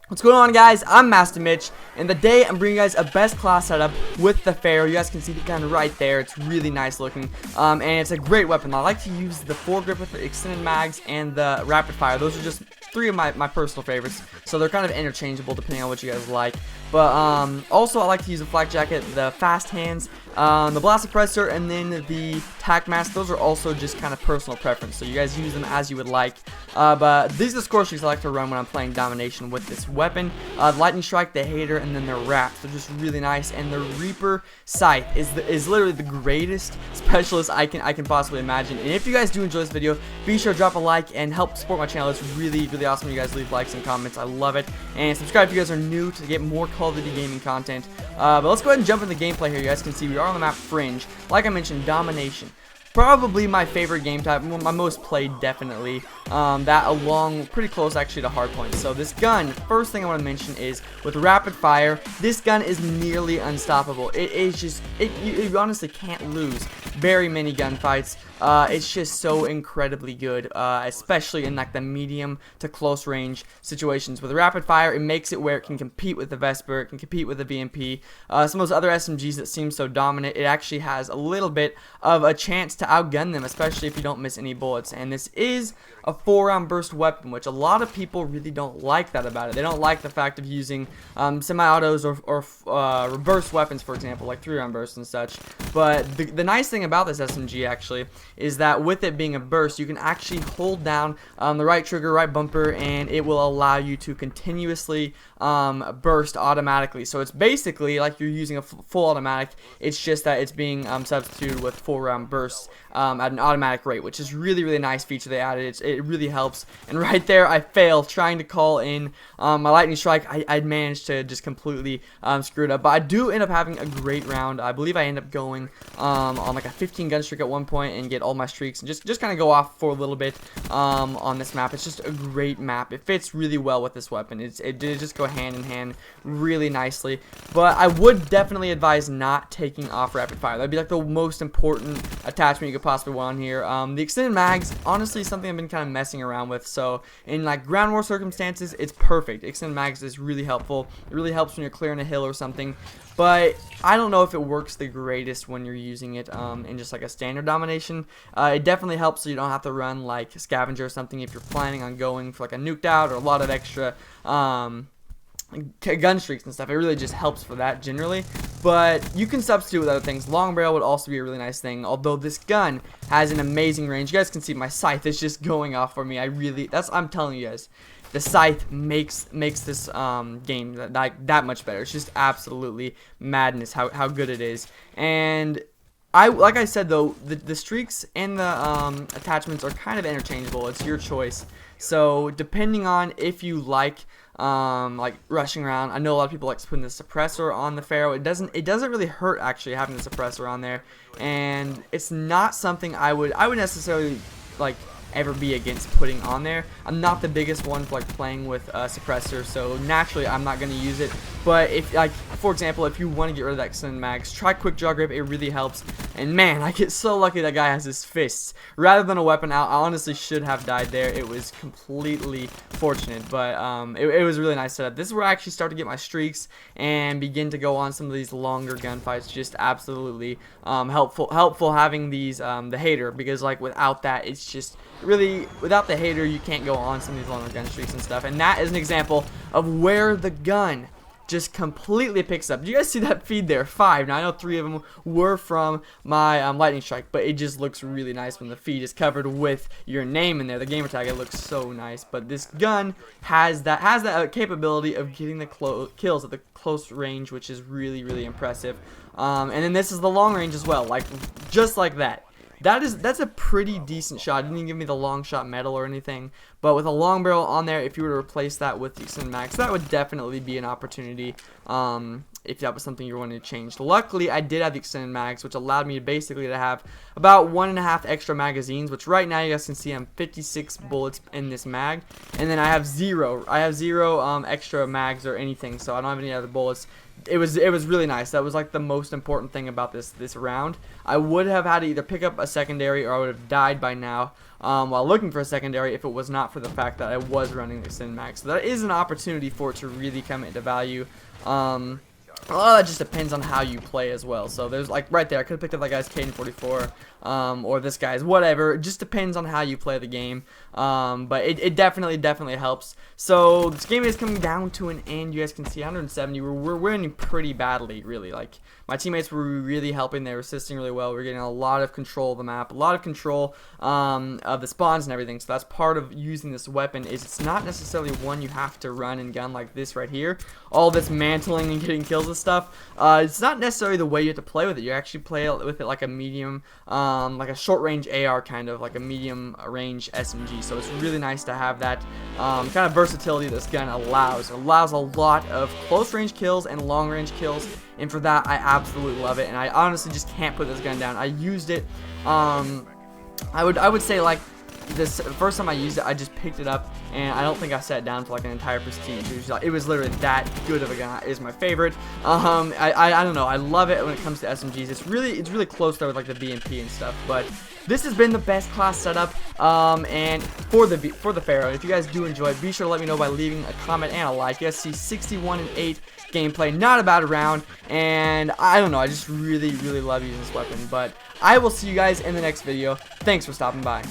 What's going on, guys? I'm Master Mitch, and today I'm bringing you guys a best class setup with the Pharo. You guys can see the gun right there. It's really nice looking, and it's a great weapon. I like to use the foregrip with the extended mags and the rapid fire. Those are just three of my personal favorites, so they're kind of interchangeable depending on what you guys like. But also I like to use the flak jacket, the fast hands, the blast suppressor, and then the tac mask. Those are also just kind of personal preference, so you guys use them as you would like. But these are the score streaks I like to run when I'm playing domination with this weapon. Lightning strike, the hater, and then the wraps. They're just really nice. And the Reaper scythe is literally the greatest specialist I can possibly imagine. And if you guys do enjoy this video, be sure to drop a like and help support my channel. It's really awesome when you guys leave likes and comments. I love it. And subscribe if you guys are new to get more Call of Duty gaming content. But let's go ahead and jump into the gameplay here. You guys can see we are on the map Fringe. Like I mentioned, domination. Probably my favorite game type, my most played definitely, that along pretty close actually to hardpoint. So this gun, first thing I want to mention is with rapid fire, this gun is nearly unstoppable. It is just, you honestly can't lose very many gunfights. It's just so incredibly good, especially in like the medium to close range situations. With rapid fire, it makes it where it can compete with the Vesper, it can compete with the VMP. Some of those other SMGs that seem so dominant, it actually has a little bit of a chance to outgun them, especially if you don't miss any bullets. And this is a 4-round burst weapon, which a lot of people really don't like that about it. They don't like the fact of using semi-autos or reverse weapons, for example, like 3-round bursts and such. But the nice thing about this SMG actually is that with it being a burst, you can actually hold down the right trigger, right bumper, and it will allow you to continuously burst automatically. So it's basically like you're using a full automatic. It's just that it's being substituted with 4-round bursts at an automatic rate, which is really nice feature they added. It really helps. And right there, I failed trying to call in my lightning strike. I managed to just completely screw it up, but I do end up having a great round. I believe I end up going on like a 15 gun streak at one point and get all my streaks and just kind of go off for a little bit on this map. It's just a great map. It fits really well with this weapon. It did just go hand in hand really nicely. But I would definitely advise not taking off rapid fire. That'd be like the most important attachment you could possibly want on here. The extended mags, honestly, something I've been kind of messing around with. So in like ground war circumstances, it's perfect. Extended mags is really helpful. It really helps when you're clearing a hill or something. But I don't know if it works the greatest when you're using it in just like a standard domination. It definitely helps so you don't have to run like a scavenger or something if you're planning on going for like a nuked out or a lot of extra gun streaks and stuff. It really just helps for that generally. But you can substitute with other things. Long barrel would also be a really nice thing, although this gun has an amazing range. You guys can see my scythe is just going off for me. I'm telling you guys, the scythe makes this game that much better. It's just absolutely madness how good it is. And like I said though, the streaks and the attachments are kind of interchangeable. It's your choice. So depending on if you like rushing around, I know a lot of people like putting the suppressor on the Pharo. It doesn't really hurt actually having the suppressor on there, and it's not something I would necessarily like ever be against putting on there. I'm not the biggest one for like playing with suppressor, so naturally I'm not going to use it. But if, like, for example, if you want to get rid of that extended mags, try quick draw grip. It really helps. And man, I get so lucky that guy has his fists rather than a weapon out. I honestly should have died there. It was completely fortunate, but it was a really nice setup. This is where I actually start to get my streaks and begin to go on some of these longer gunfights. Just absolutely helpful having these the hater, because like without that, it's just really, without the hater, you can't go on some of these longer gun streaks and stuff. And that is an example of where the gun just completely picks up. Do you guys see that feed there? 5. Now I know 3 of them were from my lightning strike, but it just looks really nice when the feed is covered with your name in there. The gamer tag, it looks so nice. But this gun has that capability of getting the kills at the close range, which is really impressive. And then this is the long range as well, like just like that. That's a pretty decent shot. It didn't even give me the long shot medal or anything, but with a long barrel on there, if you were to replace that with the extended max, that would definitely be an opportunity if that was something you wanted to change. Luckily, I did have the extended mags, which allowed me basically to have about 1.5 extra magazines, which right now you guys can see I'm 56 bullets in this mag, and then I have zero extra mags or anything, so I don't have any other bullets. It was really nice. That was like the most important thing about this round. I would have had to either pick up a secondary or I would have died by now while looking for a secondary if it was not for the fact that I was running the extended mag. So that is an opportunity for it to really come into value. A lot of that just depends on how you play as well. So there's like right there, I could have picked up that guy's Caden 44 or this guy's, whatever. It just depends on how you play the game. But it definitely helps. So this game is coming down to an end. You guys can see 170. We're winning pretty badly, really. Like my teammates were really helping. They were assisting really well. We're getting a lot of control of the map, a lot of control of the spawns and everything. So that's part of using this weapon. Is it's not necessarily one you have to run and gun like this right here. All this mantling and getting kills and stuff. It's not necessarily the way you have to play with it. You actually play with it like a medium, like a short range AR kind of, like a medium range SMG. So it's really nice to have that kind of versatility this gun allows. It allows a lot of close range kills and long range kills, and for that I absolutely love it. And I honestly just can't put this gun down. I used it. I would say like this first time I used it, I just picked it up and I don't think I sat down for like an entire prestige. It was literally that good of a gun. It is my favorite. I don't know. I love it when it comes to SMGs. It's really close there with like the BMP and stuff. But this has been the best class setup, and for the Pharo. If you guys do enjoy, be sure to let me know by leaving a comment and a like. You guys see 61-8 gameplay, not a bad round, and I don't know. I just really love using this weapon. But I will see you guys in the next video. Thanks for stopping by.